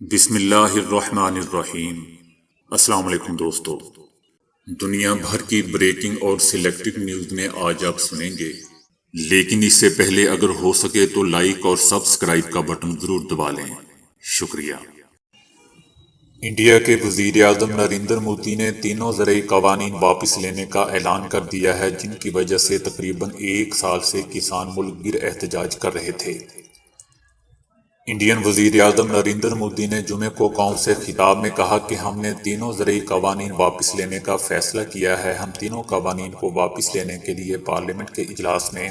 بسم اللہ الرحمن الرحیم۔ السلام علیکم دوستو، دنیا بھر کی بریکنگ اور سلیکٹڈ نیوز میں آج آپ سنیں گے، لیکن اس سے پہلے اگر ہو سکے تو لائک اور سبسکرائب کا بٹن ضرور دبا لیں۔ شکریہ۔ انڈیا کے وزیر اعظم نریندر مودی نے تینوں زرعی قوانین واپس لینے کا اعلان کر دیا ہے، جن کی وجہ سے تقریباً ایک سال سے کسان ملک گیر احتجاج کر رہے تھے۔ انڈین وزیر اعظم نریندر مودی نے جمعے کو قوم سے خطاب میں کہا کہ ہم نے تینوں زرعی قوانین واپس لینے کا فیصلہ کیا ہے۔ ہم تینوں قوانین کو واپس لینے کے لیے پارلیمنٹ کے اجلاس میں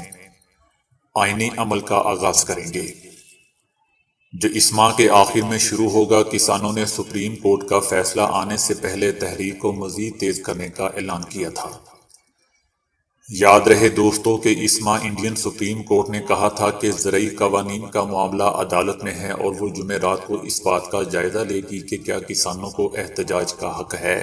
آئینی عمل کا آغاز کریں گے، جو اس ماہ کے آخر میں شروع ہوگا۔ کسانوں نے سپریم کورٹ کا فیصلہ آنے سے پہلے تحریک کو مزید تیز کرنے کا اعلان کیا تھا۔ یاد رہے دوستو کہ اس ماہ انڈین سپریم کورٹ نے کہا تھا کہ زرعی قوانین کا معاملہ عدالت میں ہے اور وہ جمعرات کو اس بات کا جائزہ لے گی کہ کیا کسانوں کو احتجاج کا حق ہے۔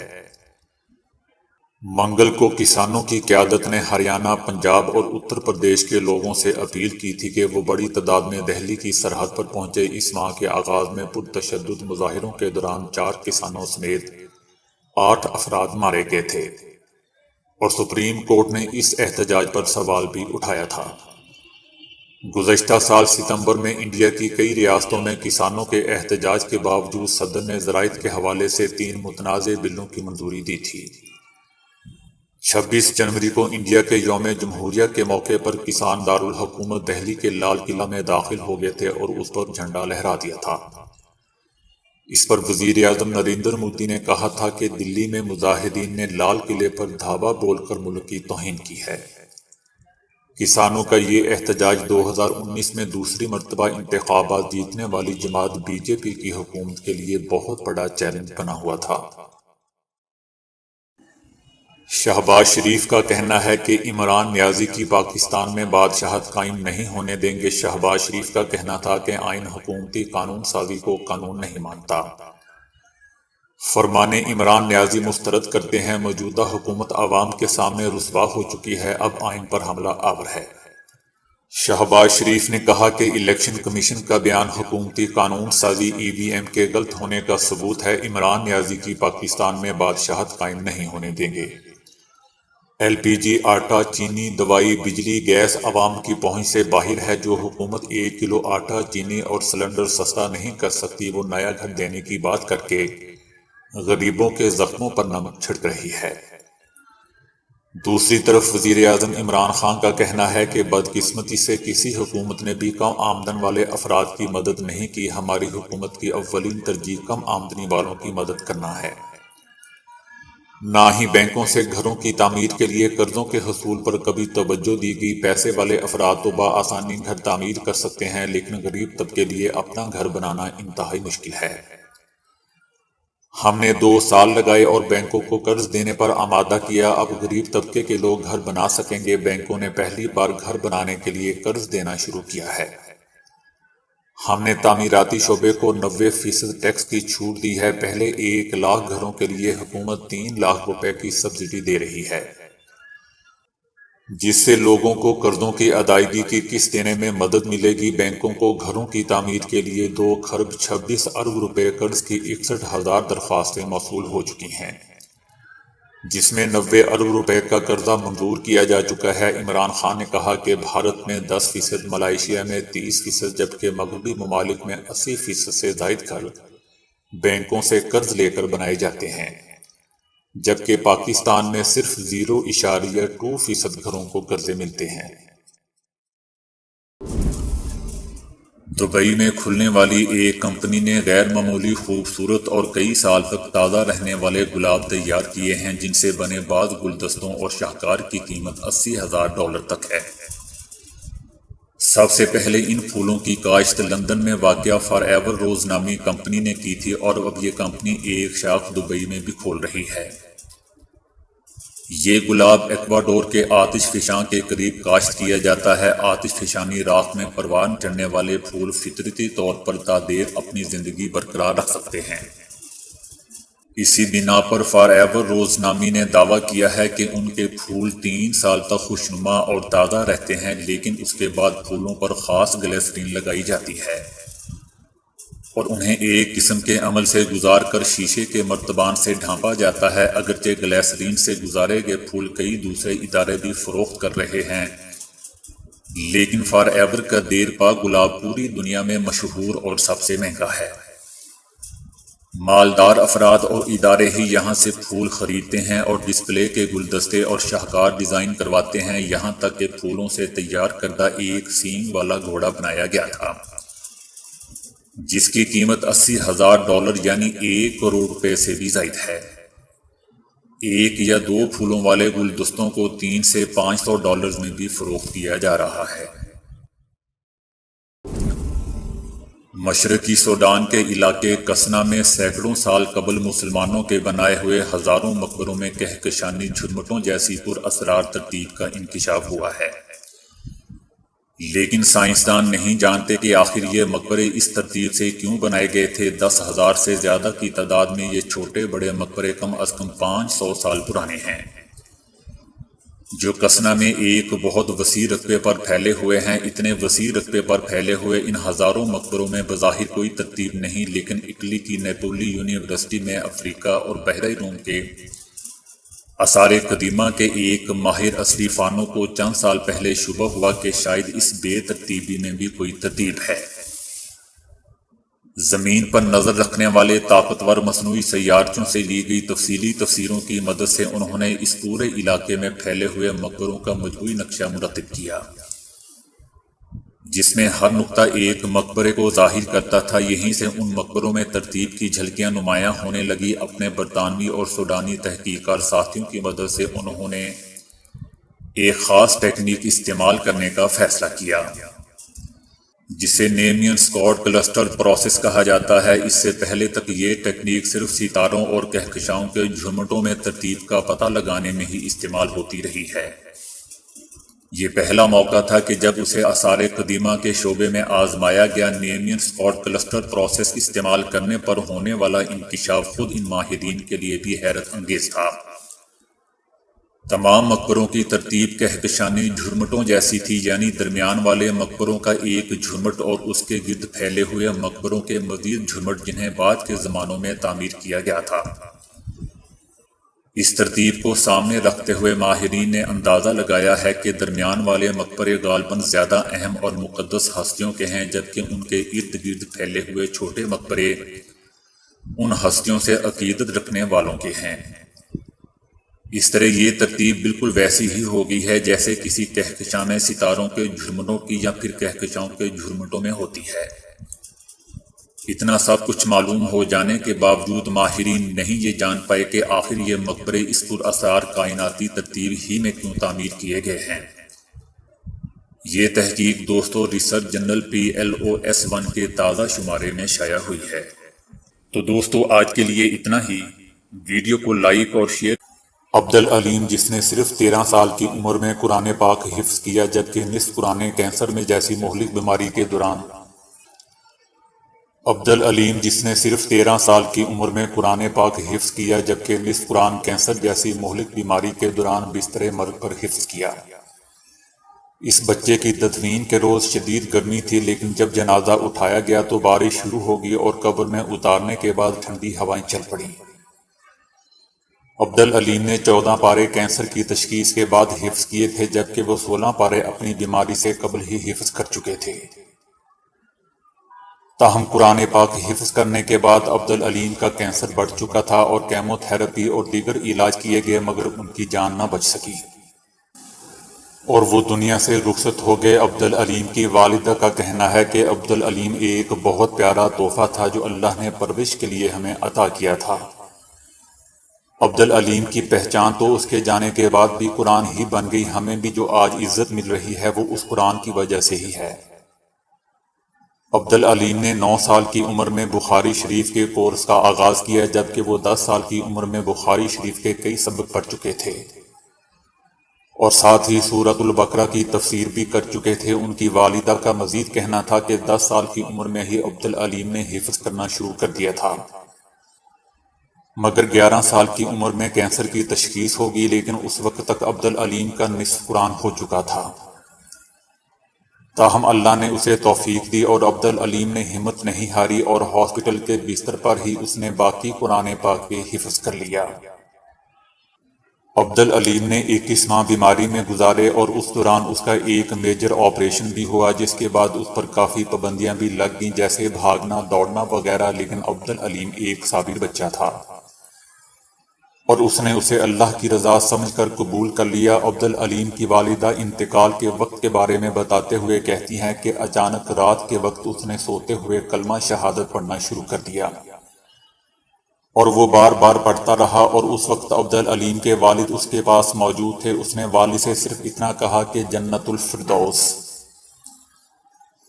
منگل کو کسانوں کی قیادت نے ہریانہ، پنجاب اور اتر پردیش کے لوگوں سے اپیل کی تھی کہ وہ بڑی تعداد میں دہلی کی سرحد پر پہنچے۔ اس ماہ کے آغاز میں پرتشدد مظاہروں کے دوران 4 کسانوں سمیت 8 افراد مارے گئے تھے اور سپریم کورٹ نے اس احتجاج پر سوال بھی اٹھایا تھا۔ گزشتہ سال ستمبر میں انڈیا کی کئی ریاستوں میں کسانوں کے احتجاج کے باوجود صدر نے زراعت کے حوالے سے 3 متنازع بلوں کی منظوری دی تھی۔ 26 جنوری کو انڈیا کے یوم جمہوریہ کے موقع پر کسان دارالحکومت دہلی کے لال قلعہ میں داخل ہو گئے تھے اور اس پر جھنڈا لہرا دیا تھا۔ اس پر وزیر اعظم نریندر مودی نے کہا تھا کہ دلی میں مجاہدین نے لال قلعے پر دھاوا بول کر ملک کی توہین کی ہے۔ کسانوں کا یہ احتجاج 2019 میں دوسری مرتبہ انتخابات جیتنے والی جماعت بی جے پی کی حکومت کے لیے بہت بڑا چیلنج بنا ہوا تھا۔ شہباز شریف کا کہنا ہے کہ عمران نیازی کی پاکستان میں بادشاہت قائم نہیں ہونے دیں گے۔ شہباز شریف کا کہنا تھا کہ آئین حکومتی قانون سازی کو قانون نہیں مانتا۔ فرمان عمران نیازی مسترد کرتے ہیں، موجودہ حکومت عوام کے سامنے رسوا ہو چکی ہے، اب آئین پر حملہ آور ہے۔ شہباز شریف نے کہا کہ الیکشن کمیشن کا بیان حکومتی قانون سازی ای وی ایم کے غلط ہونے کا ثبوت ہے۔ عمران نیازی کی پاکستان میں بادشاہت قائم نہیں ہونے دیں گے۔ ایل پی جی، آٹا، چینی، دوائی، بجلی، گیس عوام کی پہنچ سے باہر ہے۔ جو حکومت 1 کلو آٹا، چینی اور سلنڈر سستا نہیں کر سکتی، وہ نیا گھر دینے کی بات کر کے غریبوں کے زخموں پر نمک چھڑک رہی ہے۔ دوسری طرف وزیر اعظم عمران خان کا کہنا ہے کہ بدقسمتی سے کسی حکومت نے بھی کم آمدن والے افراد کی مدد نہیں کی۔ ہماری حکومت کی اولین ترجیح کم آمدنی والوں کی مدد کرنا ہے، نہ ہی بینکوں سے گھروں کی تعمیر کے لیے قرضوں کے حصول پر کبھی توجہ دی گئی۔ پیسے والے افراد تو بآسانی گھر تعمیر کر سکتے ہیں، لیکن غریب طبقے کے لیے اپنا گھر بنانا انتہائی مشکل ہے۔ ہم نے 2 سال لگائے اور بینکوں کو قرض دینے پر آمادہ کیا۔ اب غریب طبقے کے لوگ گھر بنا سکیں گے۔ بینکوں نے پہلی بار گھر بنانے کے لیے قرض دینا شروع کیا ہے۔ ہم نے تعمیراتی شعبے کو 90% ٹیکس کی چھوٹ دی ہے۔ پہلے 1 لاکھ گھروں کے لیے حکومت 3 لاکھ روپے کی سبسڈی دے رہی ہے، جس سے لوگوں کو قرضوں کی ادائیگی کی قسط دینے میں مدد ملے گی۔ بینکوں کو گھروں کی تعمیر کے لیے 2 کروڑ 26 ارب روپے قرض کی 61,000 درخواستیں موصول ہو چکی ہیں، جس میں 90 ارب روپے کا قرضہ منظور کیا جا چکا ہے۔ عمران خان نے کہا کہ بھارت میں 10%، ملائیشیا میں 30%، جبکہ مغربی ممالک میں 80% سے زائد گھر بینکوں سے قرض لے کر بنائے جاتے ہیں، جبکہ پاکستان میں صرف 0.2% گھروں کو قرضے ملتے ہیں۔ دبئی میں کھلنے والی ایک کمپنی نے غیر معمولی خوبصورت اور کئی سال تک تازہ رہنے والے گلاب تیار کیے ہیں، جن سے بنے بعض گلدستوں اور شاہکار کی قیمت $80,000 تک ہے۔ سب سے پہلے ان پھولوں کی کاشت لندن میں واقع فار ایور روز نامی کمپنی نے کی تھی، اور اب یہ کمپنی ایک شاخ دبئی میں بھی کھول رہی ہے۔ یہ گلاب ایکواڈور کے آتش فشاں کے قریب کاشت کیا جاتا ہے۔ آتش فشانی راکھ میں پروان چڑھنے والے پھول فطرتی طور پر تادیر اپنی زندگی برقرار رکھ سکتے ہیں۔ اسی بنا پر فار ایور روز نامی نے دعویٰ کیا ہے کہ ان کے پھول 3 سال تک خوشنما اور تازہ رہتے ہیں، لیکن اس کے بعد پھولوں پر خاص گلیسرین لگائی جاتی ہے۔ اور انہیں ایک قسم کے عمل سے گزار کر شیشے کے مرتبان سے ڈھانپا جاتا ہے۔ اگرچہ گلیسرین سے گزارے گئے پھول کئی دوسرے ادارے بھی فروخت کر رہے ہیں، لیکن فار ایور کا دیر پا گلاب پوری دنیا میں مشہور اور سب سے مہنگا ہے۔ مالدار افراد اور ادارے ہی یہاں سے پھول خریدتے ہیں اور ڈسپلے کے گلدستے اور شاہکار ڈیزائن کرواتے ہیں، یہاں تک کہ پھولوں سے تیار کردہ ایک سینگ والا گھوڑا بنایا گیا تھا جس کی قیمت $80,000 یعنی 1 کروڑ روپے سے بھی زائد ہے۔ ایک یا دو پھولوں والے گلدستوں کو $300 سے $500 میں بھی فروخت کیا جا رہا ہے۔ مشرقی سوڈان کے علاقے کسنا میں سینکڑوں سال قبل مسلمانوں کے بنائے ہوئے ہزاروں مقبروں میں کہکشانی جھرمٹوں جیسی پر اسرار ترتیب کا انکشاف ہوا ہے، لیکن سائنسدان نہیں جانتے کہ آخر یہ مقبرے اس ترتیب سے کیوں بنائے گئے تھے۔ 10,000 سے زیادہ کی تعداد میں یہ چھوٹے بڑے مقبرے کم از کم 500 سال پرانے ہیں، جو کسنا میں ایک بہت وسیع رقبے پر پھیلے ہوئے ہیں۔ اتنے وسیع رقبے پر پھیلے ہوئے ان ہزاروں مقبروں میں بظاہر کوئی ترتیب نہیں، لیکن اٹلی کی نیپولی یونیورسٹی میں افریقہ اور بحیرہ روم کے آثار قدیمہ کے ایک ماہر عصری فانوں کو چند سال پہلے شبہ ہوا کہ شاید اس بے ترتیبی میں بھی کوئی ترتیب ہے۔ زمین پر نظر رکھنے والے طاقتور مصنوعی سیارچوں سے لی گئی تفصیلی تصویروں کی مدد سے انہوں نے اس پورے علاقے میں پھیلے ہوئے مقبروں کا مجموعی نقشہ مرتب کیا، جس میں ہر نقطہ ایک مقبرے کو ظاہر کرتا تھا۔ یہیں سے ان مقبروں میں ترتیب کی جھلکیاں نمایاں ہونے لگی۔ اپنے برطانوی اور سوڈانی تحقیق ساتھیوں کی مدد سے انہوں نے ایک خاص ٹیکنیک استعمال کرنے کا فیصلہ کیا جسے نیمین اسکاٹ کلسٹر پروسیس کہا جاتا ہے۔ اس سے پہلے تک یہ ٹیکنیک صرف ستاروں اور کہکشاؤں کے جھرمٹوں میں ترتیب کا پتہ لگانے میں ہی استعمال ہوتی رہی ہے۔ یہ پہلا موقع تھا کہ جب اسے آثار قدیمہ کے شعبے میں آزمایا گیا۔ نیمین اسکاٹ کلسٹر پروسیس استعمال کرنے پر ہونے والا انکشاف خود ان ماہرین کے لیے بھی حیرت انگیز تھا۔ تمام مقبروں کی ترتیب کہکشانی جھرمٹوں جیسی تھی، یعنی درمیان والے مقبروں کا ایک جھرمٹ اور اس کے گرد پھیلے ہوئے مقبروں کے مزید جھرمٹ جنہیں بعد کے زمانوں میں تعمیر کیا گیا تھا۔ اس ترتیب کو سامنے رکھتے ہوئے ماہرین نے اندازہ لگایا ہے کہ درمیان والے مقبرے غالباً زیادہ اہم اور مقدس ہستیوں کے ہیں، جبکہ ان کے ارد گرد پھیلے ہوئے چھوٹے مقبرے ان ہستیوں سے عقیدت رکھنے والوں کے ہیں۔ اس طرح یہ ترتیب بالکل ویسی ہی ہو گئی ہے جیسے کسی کہکشاں میں ستاروں کے جھرمٹوں کی یا پھر کہکشاؤں کے جھرمٹوں میں ہوتی ہے۔ اتنا سب کچھ معلوم ہو جانے کے باوجود ماہرین نہیں یہ جان پائے کہ آخر یہ مقبرے اس پر اسرار کائناتی ترتیب ہی میں کیوں تعمیر کیے گئے ہیں۔ یہ تحقیق دوستو ریسرچ جرنل PLOS1 کے تازہ شمارے میں شائع ہوئی ہے۔ تو دوستو آج کے لیے اتنا ہی۔ ویڈیو کو لائک اور شیئر۔ عبدالعلیم جس نے صرف 13 سال کی عمر میں قرآن پاک حفظ کیا، جبکہ نصف قرآن کینسر میں جیسی مہلک بیماری کے دوران عبدالعلیم جس نے صرف 13 سال کی عمر میں قرآن پاک حفظ کیا، جبکہ نصف قرآن کینسر جیسی مہلک بیماری کے دوران بستر مرگ پر حفظ کیا۔ اس بچے کی تدفین کے روز شدید گرمی تھی، لیکن جب جنازہ اٹھایا گیا تو بارش شروع ہو گئی اور قبر میں اتارنے کے بعد ٹھنڈی ہوائیں چل پڑیں۔ عبدالعلیم نے 14 پارے کینسر کی تشخیص کے بعد حفظ کیے تھے، جبکہ وہ 16 پارے اپنی بیماری سے قبل ہی حفظ کر چکے تھے۔ تاہم قرآن پاک حفظ کرنے کے بعد عبدالعلیم کا کینسر بڑھ چکا تھا اور کیمو تھراپی اور دیگر علاج کیے گئے، مگر ان کی جان نہ بچ سکی اور وہ دنیا سے رخصت ہو گئے۔ عبدالعلیم کی والدہ کا کہنا ہے کہ عبدالعلیم ایک بہت پیارا تحفہ تھا جو اللہ نے پرورش کے لیے ہمیں عطا کیا تھا۔ عبدالعلیم کی پہچان تو اس کے جانے کے بعد بھی قرآن ہی بن گئی۔ ہمیں بھی جو آج عزت مل رہی ہے وہ اس قرآن کی وجہ سے ہی ہے۔ عبدالعلیم نے 9 سال کی عمر میں بخاری شریف کے کورس کا آغاز کیا، جبکہ وہ 10 سال کی عمر میں بخاری شریف کے کئی سبق پڑھ چکے تھے اور ساتھ ہی سورۃ البقرہ کی تفسیر بھی کر چکے تھے۔ ان کی والدہ کا مزید کہنا تھا کہ 10 سال کی عمر میں ہی عبدالعلیم نے حفظ کرنا شروع کر دیا تھا، مگر 11 سال کی عمر میں کینسر کی تشخیص ہوگی، لیکن اس وقت تک عبدالعلیم کا نصف قرآن ہو چکا تھا۔ تاہم اللہ نے اسے توفیق دی اور عبدالعلیم نے ہمت نہیں ہاری اور ہاسپٹل کے بستر پر ہی اس نے باقی قرآن پاک بھی حفظ کر لیا۔ عبدالعلیم نے 21 ماہ بیماری میں گزارے اور اس دوران اس کا ایک میجر آپریشن بھی ہوا، جس کے بعد اس پر کافی پابندیاں بھی لگ گئیں جیسے بھاگنا دوڑنا وغیرہ، لیکن عبدالعلیم ایک صابر بچہ تھا اور اس نے اسے اللہ کی رضا سمجھ کر قبول کر لیا۔ عبدالعلیم کی والدہ انتقال کے وقت کے بارے میں بتاتے ہوئے کہتی ہیں کہ اچانک رات کے وقت اس نے سوتے ہوئے کلمہ شہادت پڑھنا شروع کر دیا اور وہ بار بار پڑھتا رہا، اور اس وقت عبدالعلیم کے والد اس کے پاس موجود تھے۔ اس نے والد سے صرف اتنا کہا کہ جنت الفردوس۔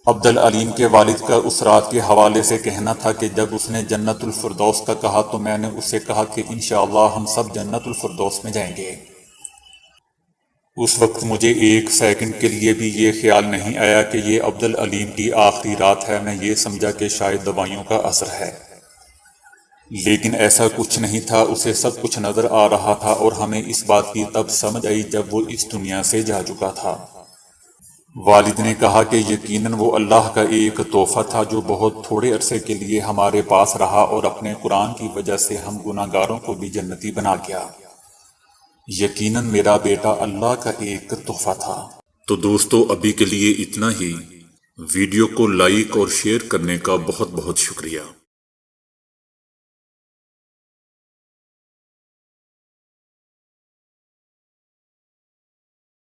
عبدالعلیم کے والد کا اس رات کے حوالے سے کہنا تھا کہ جب اس نے جنت الفردوس کا کہا تو میں نے اسے کہا کہ انشاءاللہ ہم سب جنت الفردوس میں جائیں گے۔ اس وقت مجھے ایک سیکنڈ کے لیے بھی یہ خیال نہیں آیا کہ یہ عبدالعلیم کی آخری رات ہے، میں یہ سمجھا کہ شاید دوائیوں کا اثر ہے، لیکن ایسا کچھ نہیں تھا، اسے سب کچھ نظر آ رہا تھا، اور ہمیں اس بات کی تب سمجھ آئی جب وہ اس دنیا سے جا چکا تھا۔ والد نے کہا کہ یقیناً وہ اللہ کا ایک تحفہ تھا جو بہت تھوڑے عرصے کے لیے ہمارے پاس رہا اور اپنے قرآن کی وجہ سے ہم گناہگاروں کو بھی جنتی بنا گیا۔ یقیناً میرا بیٹا اللہ کا ایک تحفہ تھا۔ تو دوستو ابھی کے لیے اتنا ہی۔ ویڈیو کو لائک اور شیئر کرنے کا بہت بہت شکریہ۔